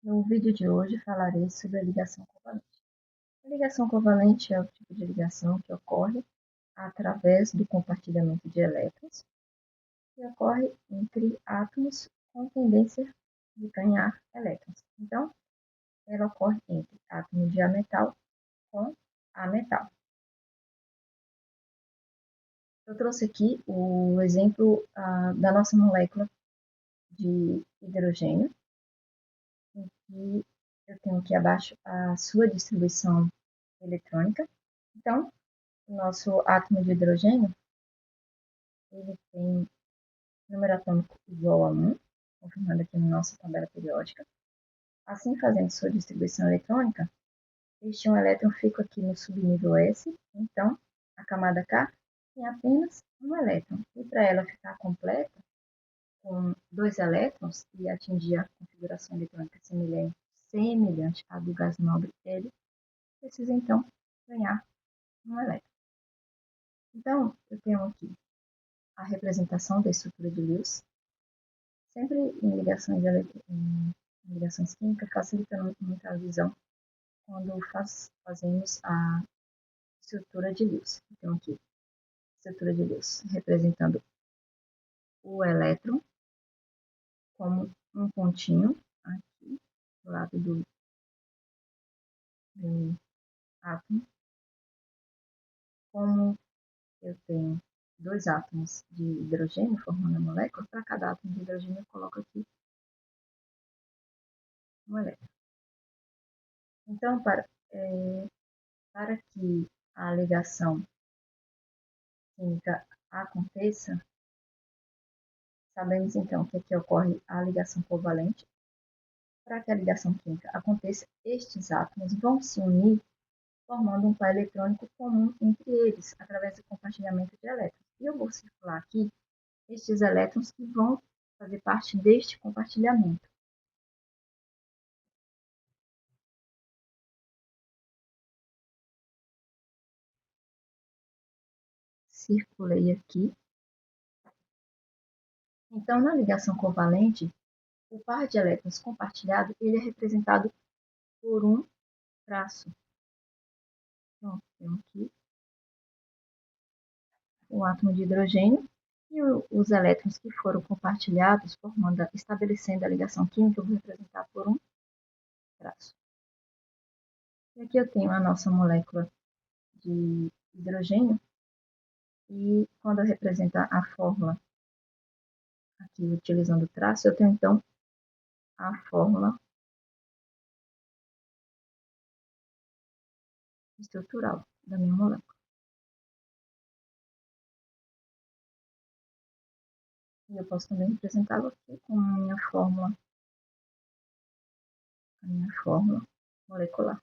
No vídeo de hoje falarei sobre a ligação covalente. A ligação covalente é o tipo de ligação que ocorre através do compartilhamento de elétrons, que ocorre entre átomos com tendência de ganhar elétrons. Então, ela ocorre entre átomo de ametal com ametal. Eu trouxe aqui o exemplo da nossa molécula de hidrogênio, em que eu tenho aqui abaixo a sua distribuição eletrônica. Então, o nosso átomo de hidrogênio, ele tem número atômico igual a 1, confirmando aqui na nossa tabela periódica. Assim, fazendo sua distribuição eletrônica, este um elétron fica aqui no subnível S, então a camada K tem apenas um elétron. E para ela ficar completa, com dois elétrons e atingir a configuração eletrônica semelhante à do gás nobre Hélio, precisa então ganhar um elétron. Então, eu tenho aqui a representação da estrutura de Lewis, sempre em ligações químicas, facilitando muito a visão quando fazemos a estrutura de Lewis. Então, aqui, estrutura de Lewis, representando o elétron como um pontinho aqui do lado do átomo. Como eu tenho dois átomos de hidrogênio formando a molécula, para cada átomo de hidrogênio eu coloco aqui um elétron. Então, para que a ligação química aconteça, sabemos então que aqui ocorre a ligação covalente. Para que a ligação química aconteça, estes átomos vão se unir formando um par eletrônico comum entre eles, através do compartilhamento de elétrons. E eu vou circular aqui estes elétrons que vão fazer parte deste compartilhamento. Circulei aqui. Então, na ligação covalente, o par de elétrons compartilhado ele é representado por um traço. Então, temos aqui o átomo de hidrogênio e os elétrons que foram compartilhados, estabelecendo a ligação química, eu vou representar por um traço. E aqui eu tenho a nossa molécula de hidrogênio, e quando eu representar a fórmula aqui utilizando o traço, eu tenho então a fórmula estrutural da minha molécula. E eu posso também representá-lo aqui com a minha fórmula molecular.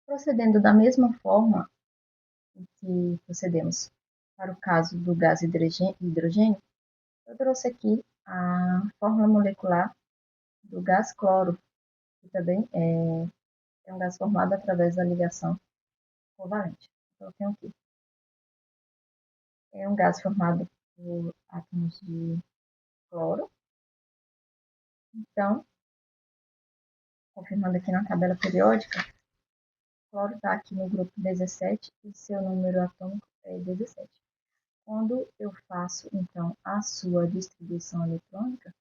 Procedendo da mesma forma que procedemos para o caso do gás hidrogênio, eu trouxe aqui a fórmula molecular do gás cloro, que também é um gás formado através da ligação covalente. Então, eu tenho aqui. É um gás formado por átomos de cloro. Então, confirmando aqui na tabela periódica, o cloro está aqui no grupo 17 e seu número atômico é 17. Quando eu faço, então, a sua distribuição eletrônica,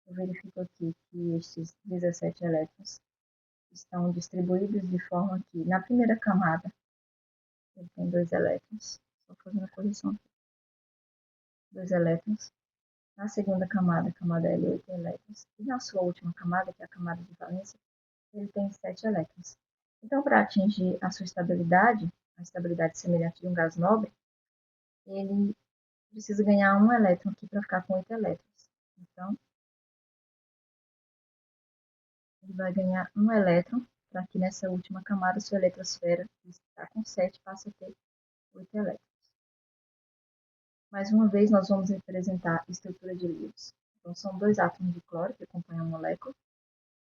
eu verifico aqui que estes 17 elétrons estão distribuídos de forma que, na primeira camada, ele tem dois elétrons, estou fazendo a correção aqui, dois elétrons. Na segunda camada, a camada L, 8 elétrons. E na sua última camada, que é a camada de valência, ele tem 7 elétrons. Então, para atingir a sua estabilidade, a estabilidade semelhante de um gás nobre, ele precisa ganhar um elétron aqui para ficar com 8 elétrons. Então, ele vai ganhar um elétron para que nessa última camada sua eletrosfera, que está com 7, passe a ter 8 elétrons. Mais uma vez, nós vamos representar a estrutura de Lewis. Então, são dois átomos de cloro que acompanham a molécula.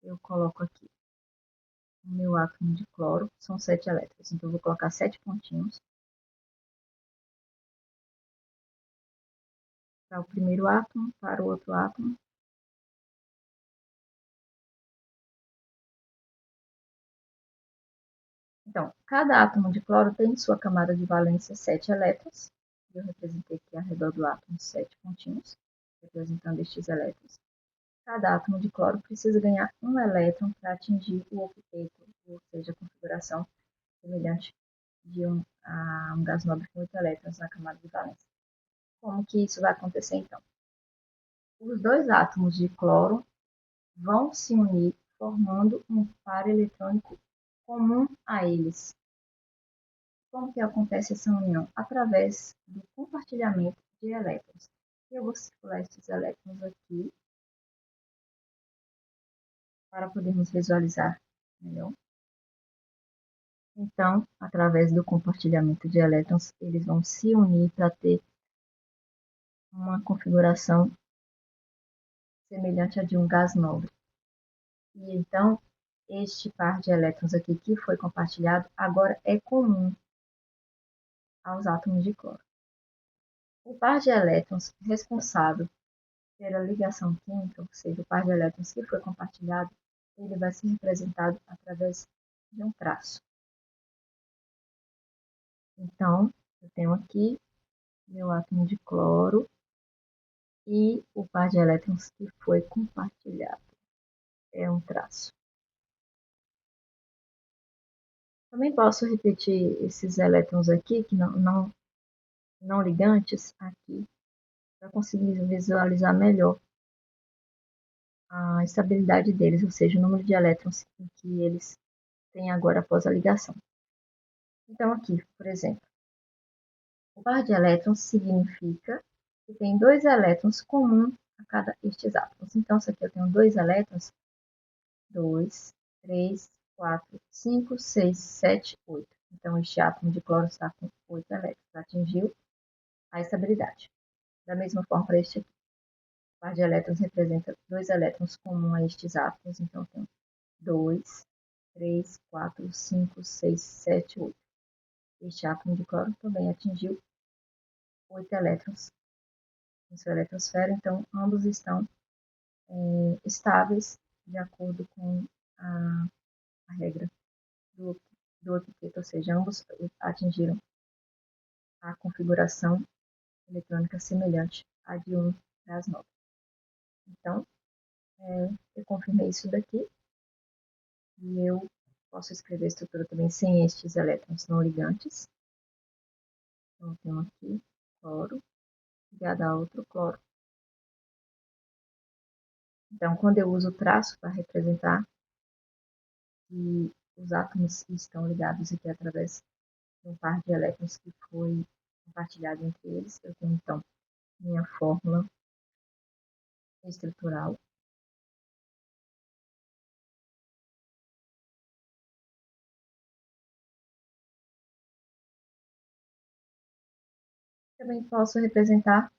Eu coloco aqui o meu átomo de cloro, são 7 elétrons. Então, eu vou colocar 7 pontinhos para o primeiro átomo, para o outro átomo. Então, cada átomo de cloro tem em sua camada de valência 7 elétrons. Eu representei aqui ao redor do átomo 7 pontinhos, representando estes elétrons. Cada átomo de cloro precisa ganhar um elétron para atingir o octeto, ou seja, a configuração semelhante de um gás nobre com 8 elétrons na camada de valência. Como que isso vai acontecer, então? Os dois átomos de cloro vão se unir formando um par eletrônico comum a eles. Como que acontece essa união? Através do compartilhamento de elétrons. Eu vou circular esses elétrons aqui para podermos visualizar melhor. Então, através do compartilhamento de elétrons, eles vão se unir para ter uma configuração semelhante à de um gás nobre. E então, este par de elétrons aqui que foi compartilhado agora é comum aos átomos de cloro. O par de elétrons responsável pela ligação química, ou seja, o par de elétrons que foi compartilhado, ele vai ser representado através de um traço. Então, eu tenho aqui meu átomo de cloro e o par de elétrons que foi compartilhado. É um traço. Também posso repetir esses elétrons aqui, que não ligantes, aqui, para conseguir visualizar melhor a estabilidade deles, ou seja, o número de elétrons que eles têm agora após a ligação. Então, aqui, por exemplo, o par de elétrons significa que tem 2 elétrons comuns a cada estes átomos. Então, se aqui eu tenho 2 elétrons, 2, 3, 4, 5, 6, 7, 8. Então, este átomo de cloro está com 8 elétrons. Atingiu a estabilidade. Da mesma forma para este aqui. O par de elétrons representa 2 elétrons comuns a estes átomos. Então, eu tenho 2, 3, 4, 5, 6, 7, 8. Este átomo de cloro também atingiu 8 elétrons em sua eletrosfera. Então, ambos estão estáveis de acordo com a regra do octeto, ou seja, ambos atingiram a configuração eletrônica semelhante à de um gás nobre. Então, eu confirmei isso daqui e eu posso escrever a estrutura também sem estes elétrons não ligantes. Então, eu tenho aqui cloro ligado a outro cloro. Então, quando eu uso o traço para representar que os átomos estão ligados aqui através de um par de elétrons que foi compartilhado entre eles, eu tenho então minha fórmula estrutural. Também posso representar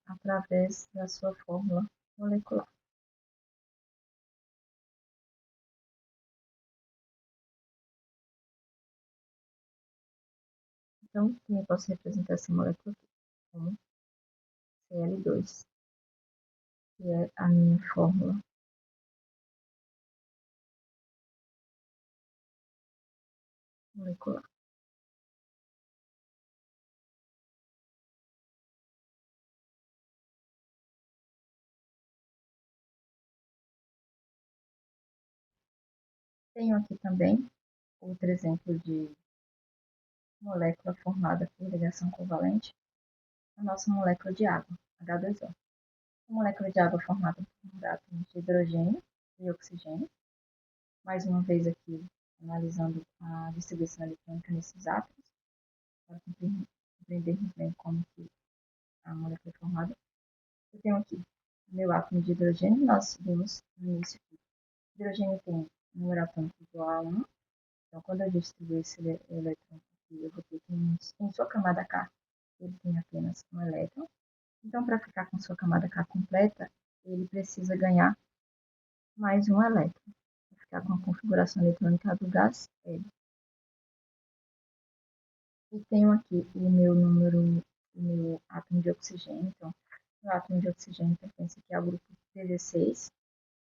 através da sua fórmula molecular. Então, também posso representar essa molécula aqui como Cl2, que é a minha fórmula molecular. Tenho aqui também outro exemplo de molécula formada por ligação covalente, a nossa molécula de água, H2O. A molécula de água formada por átomos de hidrogênio e oxigênio. Mais uma vez aqui, analisando a distribuição eletrônica nesses átomos, para compreendermos bem como que a molécula é formada. Eu tenho aqui o meu átomo de hidrogênio, nós vimos no início que o hidrogênio tem um número atômico igual a 1. Então, quando eu distribuir esse elétron aqui, eu vou ter que, em sua camada K, ele tem apenas um elétron. Então, para ficar com sua camada K completa, ele precisa ganhar mais um elétron. Para ficar com a configuração eletrônica do gás hélio. E tenho aqui o meu número, o meu átomo de oxigênio. Então, o átomo de oxigênio pertence aqui ao grupo PV6.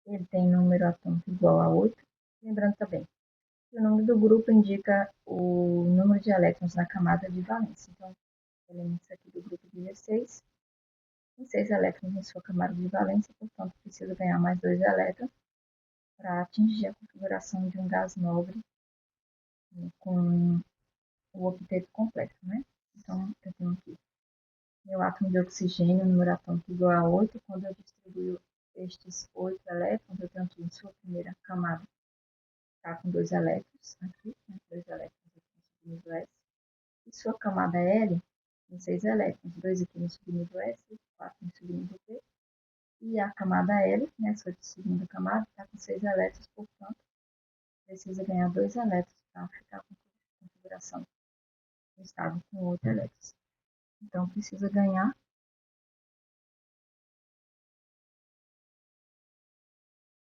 Ele tem número atômico igual a 8. Lembrando também que o nome do grupo indica o número de elétrons na camada de valência. Então, elementos aqui do grupo 16 tem 6 elétrons em sua camada de valência, portanto, precisa ganhar mais 2 elétrons para atingir a configuração de um gás nobre, né, com o octeto completo, né? Então, eu tenho aqui meu átomo de oxigênio, número atômico igual a 8. Quando eu distribuo estes 8 elétrons, eu tenho aqui em sua primeira camada, está com 2 elétrons, aqui, né? 2 elétrons aqui no subnível S. E sua camada L, tem 6 elétrons, 2 aqui no subnível S, 4 no subnível P. E a camada L, né, sua segunda camada, está com 6 elétrons, portanto, precisa ganhar 2 elétrons para ficar com a configuração estável com 8 elétrons. Então, precisa ganhar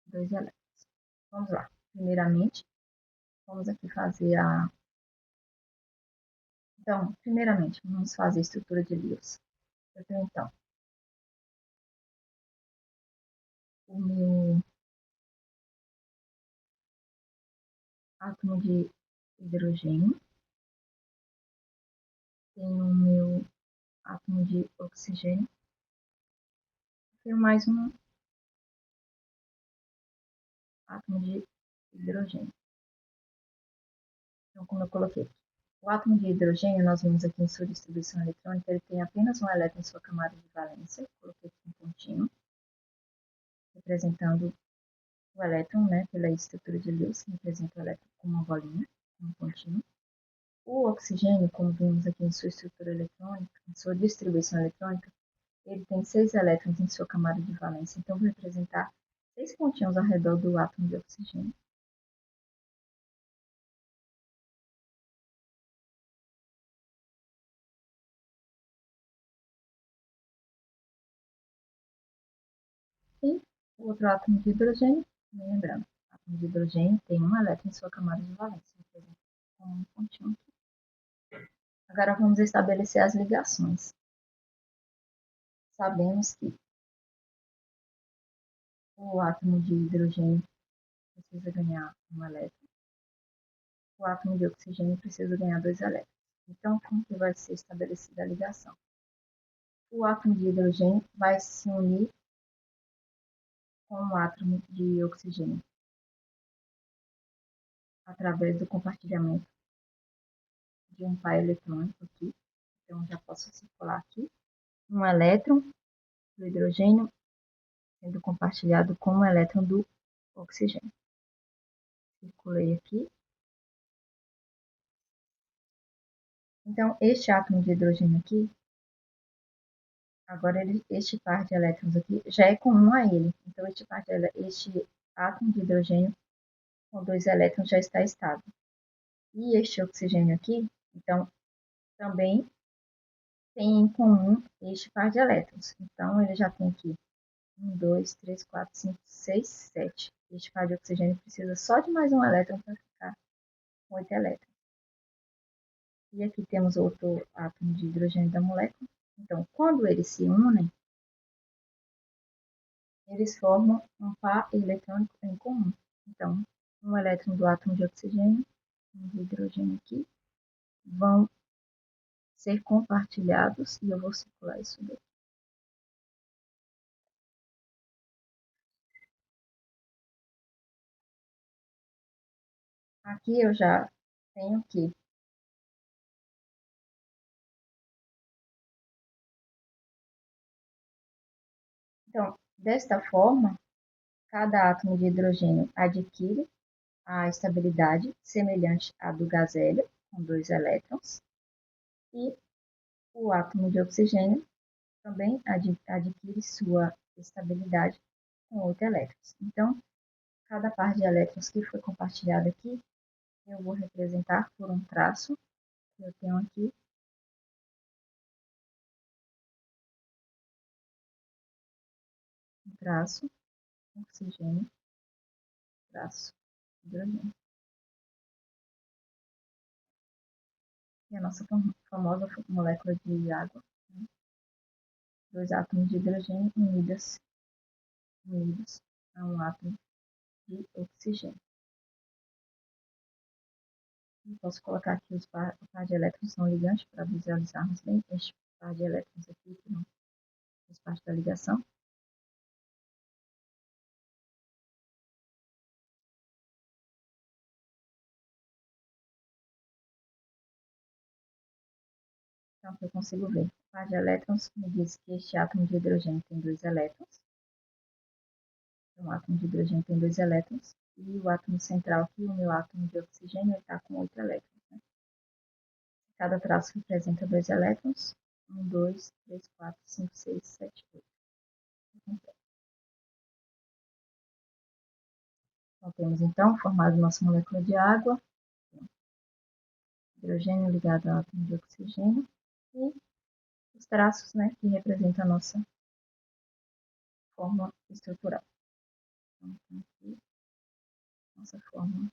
2 elétrons. Vamos lá. Primeiramente, vamos aqui fazer a... Então, primeiramente, vamos fazer a estrutura de Lewis. Eu tenho, então, o meu átomo de hidrogênio, tenho o meu átomo de oxigênio, tenho mais um átomo de hidrogênio. Então, como eu coloquei, o átomo de hidrogênio, nós vimos aqui em sua distribuição eletrônica, ele tem apenas um elétron em sua camada de valência, coloquei aqui um pontinho, representando o elétron, né, pela estrutura de Lewis, que representa o elétron com uma bolinha, um pontinho. O oxigênio, como vimos aqui em sua estrutura eletrônica, em sua distribuição eletrônica, ele tem 6 elétrons em sua camada de valência, então vou representar 6 pontinhos ao redor do átomo de oxigênio. E o outro átomo de hidrogênio, lembrando, o átomo de hidrogênio tem um elétron em sua camada de valência, com um pontinho aqui. Agora vamos estabelecer as ligações. Sabemos que o átomo de hidrogênio precisa ganhar um elétron, o átomo de oxigênio precisa ganhar 2 elétrons. Então, como que vai ser estabelecida a ligação? O átomo de hidrogênio vai se unir com o átomo de oxigênio através do compartilhamento de um par eletrônico aqui. Então, já posso circular aqui um elétron do hidrogênio sendo compartilhado com um elétron do oxigênio. Circulei aqui. Então, este átomo de hidrogênio aqui, agora este par de elétrons aqui já é comum a ele. Então, este átomo de hidrogênio com 2 elétrons já está estável. E este oxigênio aqui, então, também tem em comum este par de elétrons. Então, ele já tem aqui 1, 2, 3, 4, 5, 6, 7. Este par de oxigênio precisa só de mais um elétron para ficar com 8 elétrons. E aqui temos outro átomo de hidrogênio da molécula. Então, quando eles se unem, eles formam um par eletrônico em comum. Então, um elétron do átomo de oxigênio e um de hidrogênio aqui vão ser compartilhados, e eu vou circular isso daqui. Aqui eu já tenho que... Então, desta forma, cada átomo de hidrogênio adquire a estabilidade semelhante à do gás hélio, com 2 elétrons, e o átomo de oxigênio também adquire sua estabilidade com 8 elétrons. Então, cada par de elétrons que foi compartilhado aqui, eu vou representar por um traço que eu tenho aqui, um traço, oxigênio, traço, hidrogênio. E a nossa famosa molécula de água, né? Dois átomos de hidrogênio unidos a um átomo de oxigênio. Eu posso colocar aqui os par de elétrons são ligantes para visualizarmos bem este par de elétrons aqui, que não faz parte da ligação. Então, aqui eu consigo ver. O par de elétrons me diz que este átomo de hidrogênio tem 2 elétrons. Então, o átomo de hidrogênio tem 2 elétrons. E o átomo central aqui, o meu átomo de oxigênio, está com 8 elétrons. Né? Cada traço representa 2 elétrons. 1, 2, 3, 4, 5, 6, 7, 8. Então, temos então formado nossa molécula de água. Hidrogênio ligado ao átomo de oxigênio. E os traços, né, que representam a nossa forma estrutural. Então, aqui, nossa forma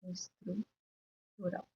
estrutural.